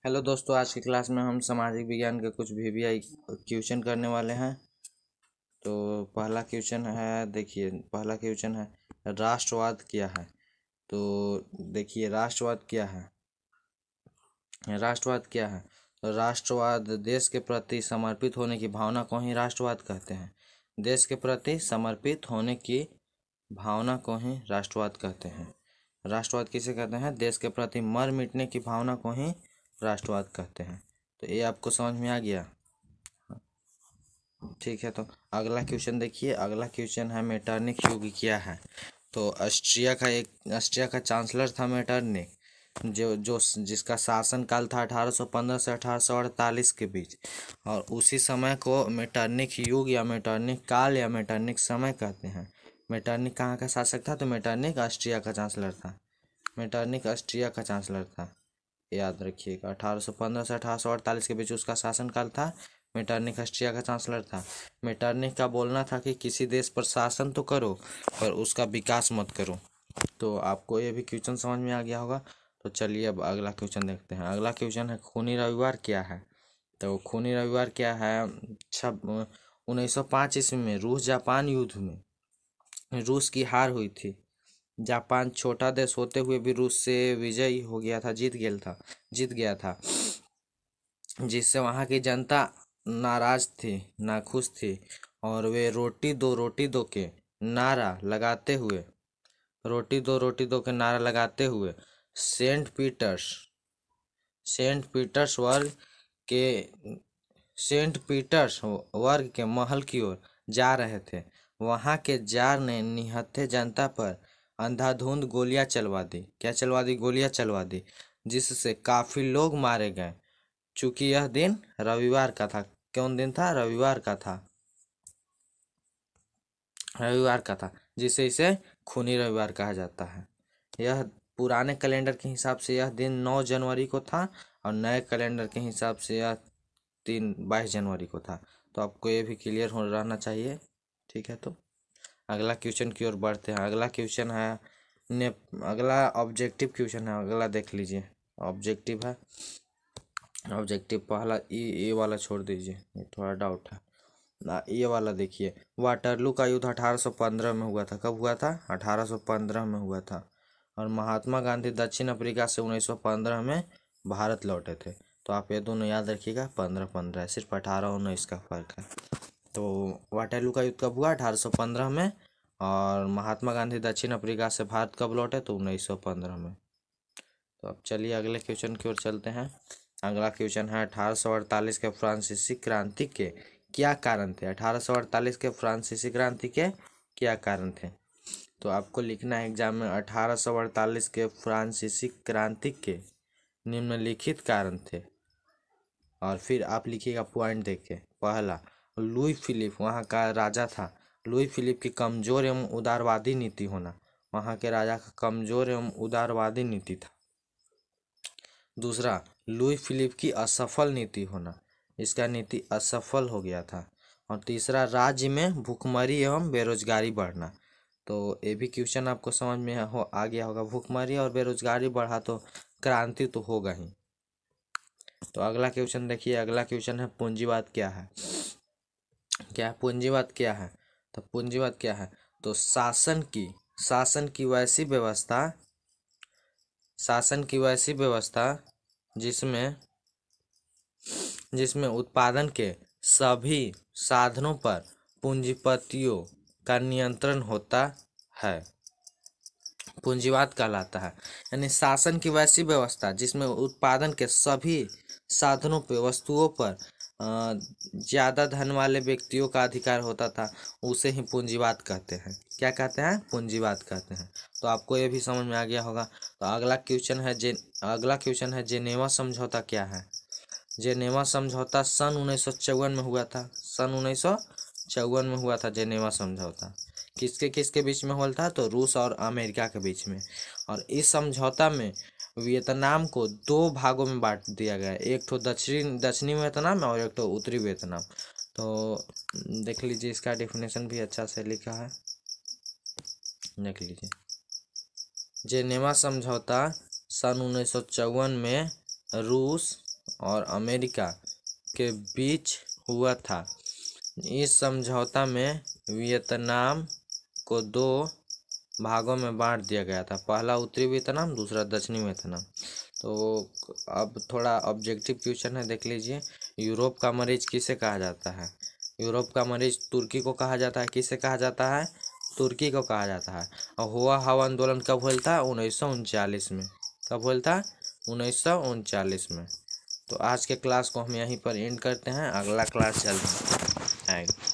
Hello दोस्तों, आज की क्लास में हम सामाजिक विज्ञान के कुछ वीवीआई क्वेश्चन करने वाले हैं। तो पहला क्वेश्चन है, देखिए पहला क्वेश्चन है राष्ट्रवाद क्या है। तो देखिए राष्ट्रवाद क्या है। राष्ट्रवाद क्या है तो राष्ट्रवाद देश के प्रति समर्पित होने की भावना को ही राष्ट्रवाद कहते हैं। देश के प्रति समर्पित होने की भावना को ही राष्ट्रवाद कहते हैं। राष्ट्रवाद किसे कहते हैं? देश के प्रति मर मिटने की भावना को ही राष्ट्रवाद कहते हैं। तो ये आपको समझ में आ गया? ठीक है, तो अगला क्वेश्चन देखिए। अगला क्वेश्चन है मेटरनिख युग क्या है। तो ऑस्ट्रिया का चांसलर था मेटरनिख, जो जो जिसका शासन काल था 1815 से 1848 के बीच। और उसी समय को मेटरनिख युग या मेटरनिख काल या मेटरनिख समय कहते हैं। मेटरनिख कहाँ का शासक था? तो मेटरनिख ऑस्ट्रिया का चांसलर था। मेटरनिख ऑस्ट्रिया का चांसलर था, याद रखिएगा। 1815 से 1848 के बीच उसका शासनकाल था। मेटरनिख ऑस्ट्रिया का चांसलर था। मेटरनिख का बोलना था कि किसी देश पर शासन तो करो पर उसका विकास मत करो। तो आपको ये भी क्वेश्चन समझ में आ गया होगा। तो चलिए अब अगला क्वेश्चन देखते हैं। अगला क्वेश्चन है खूनी रविवार क्या है। तो खूनी रविवार क्या है? 1905 ईस्वी में रूस जापान युद्ध में रूस की हार हुई थी। जापान छोटा देश होते हुए भी रूस से विजयी हो गया था, जीत गया था, जिससे वहाँ की जनता नाराज थी, नाखुश थी। और वे रोटी दो के नारा लगाते हुए रोटी दो के नारा लगाते हुए सेंट पीटर्स सेंट पीटर्सबर्ग के सेंट पीटर्सबर्ग के महल की ओर जा रहे थे। वहां के जार ने निहत्थे जनता पर अंधाधुंध गोलियां चलवा दी। क्या चलवा दी? गोलियां चलवा दी, जिससे काफी लोग मारे गए। चूंकि यह दिन रविवार का था। कौन दिन था? रविवार का था, जिसे इसे खूनी रविवार कहा जाता है। यह पुराने कैलेंडर के हिसाब से यह दिन 9 जनवरी को था और नए कैलेंडर के हिसाब से यह 22 जनवरी को था। तो आपको ये भी क्लियर हो रहना चाहिए। ठीक है, तो अगला क्वेश्चन की ओर बढ़ते हैं। अगला क्वेश्चन है अगला ऑब्जेक्टिव क्वेश्चन है। अगला देख लीजिए, ऑब्जेक्टिव है। ऑब्जेक्टिव पहला ये वाला छोड़ दीजिए, ये थोड़ा डाउट है ना। ये वाला देखिए, वाटरलू का युद्ध 1815 में हुआ था। कब हुआ था? 1815 में हुआ था। और महात्मा गांधी दक्षिण अफ्रीका से 1915 में भारत लौटे थे। तो आप ये दोनों याद रखिएगा, 15-15 है, सिर्फ 18-19 का फर्क है। तो वाटरलू का युद्ध कब हुआ? 1815 में। और महात्मा गांधी दक्षिण अफ्रीका से भारत कब लौटे? तो 1915 में। तो अब चलिए अगले क्वेश्चन की ओर चलते हैं। अगला क्वेश्चन है 1848 के फ्रांसीसी क्रांति के क्या कारण थे। 1848 के फ्रांसीसी क्रांति के क्या कारण थे? तो आपको लिखना है एग्जाम में 1848 के फ्रांसीसी क्रांति के निम्नलिखित कारण थे। और फिर आप लिखिएगा पॉइंट देख के। पहला, लुई फिलिप वहाँ का राजा था। लुई फिलिप की कमजोर एवं उदारवादी नीति होना। वहाँ के राजा का कमजोर एवं उदारवादी नीति था। दूसरा, लुई फिलिप की असफल नीति होना। इसका नीति असफल हो गया था। और तीसरा, राज्य में भूखमरी एवं बेरोजगारी बढ़ना। तो ये भी क्वेश्चन आपको समझ में आ गया होगा। भूखमरी और बेरोजगारी बढ़ा तो क्रांति तो होगा ही। तो अगला क्वेश्चन देखिए। अगला क्वेश्चन है पूंजीवाद क्या है। पूंजीवाद क्या है? तो पूंजीवाद क्या है? तो शासन की वैसी व्यवस्था जिसमें उत्पादन के सभी साधनों पर पूंजीपतियों का नियंत्रण होता है, पूंजीवाद कहलाता है। यानी शासन की वैसी व्यवस्था जिसमें उत्पादन के सभी साधनों पे, वस्तुओं पर ज्यादा धन वाले व्यक्तियों का अधिकार होता था, उसे ही पूंजीवाद कहते हैं। क्या कहते हैं? पूंजीवाद कहते हैं। तो आपको ये भी समझ में आ गया होगा। तो अगला क्वेश्चन है जेनेवा समझौता क्या है। जेनेवा समझौता सन 1954 में हुआ था। सन 1954 में हुआ था जेनेवा समझौता। किसके बीच में हुआ था? तो रूस और अमेरिका के बीच में। और इस समझौता में वियतनाम को 2 भागों में बांट दिया गया, एक तो दक्षिणी वियतनाम और एक तो उत्तरी वियतनाम। तो देख लीजिए, इसका डेफिनेशन भी अच्छा से लिखा है, देख लीजिए। जेनेवा समझौता सन 1954 में रूस और अमेरिका के बीच हुआ था। इस समझौता में वियतनाम को 2 भागों में बांट दिया गया था, पहला उत्तरी वियतनाम, दूसरा दक्षिणी वियतनाम। तो अब थोड़ा ऑब्जेक्टिव क्वेश्चन है, देख लीजिए। यूरोप का मरीज किसे कहा जाता है? यूरोप का मरीज तुर्की को कहा जाता है। किसे कहा जाता है? तुर्की को कहा जाता है। और हुआ हवा आंदोलन कब हुआ था? 1939 में। कब हुआ था? 1939 में। तो आज के क्लास को हम यहीं पर एंड करते हैं, अगला क्लास जल्द आएगा।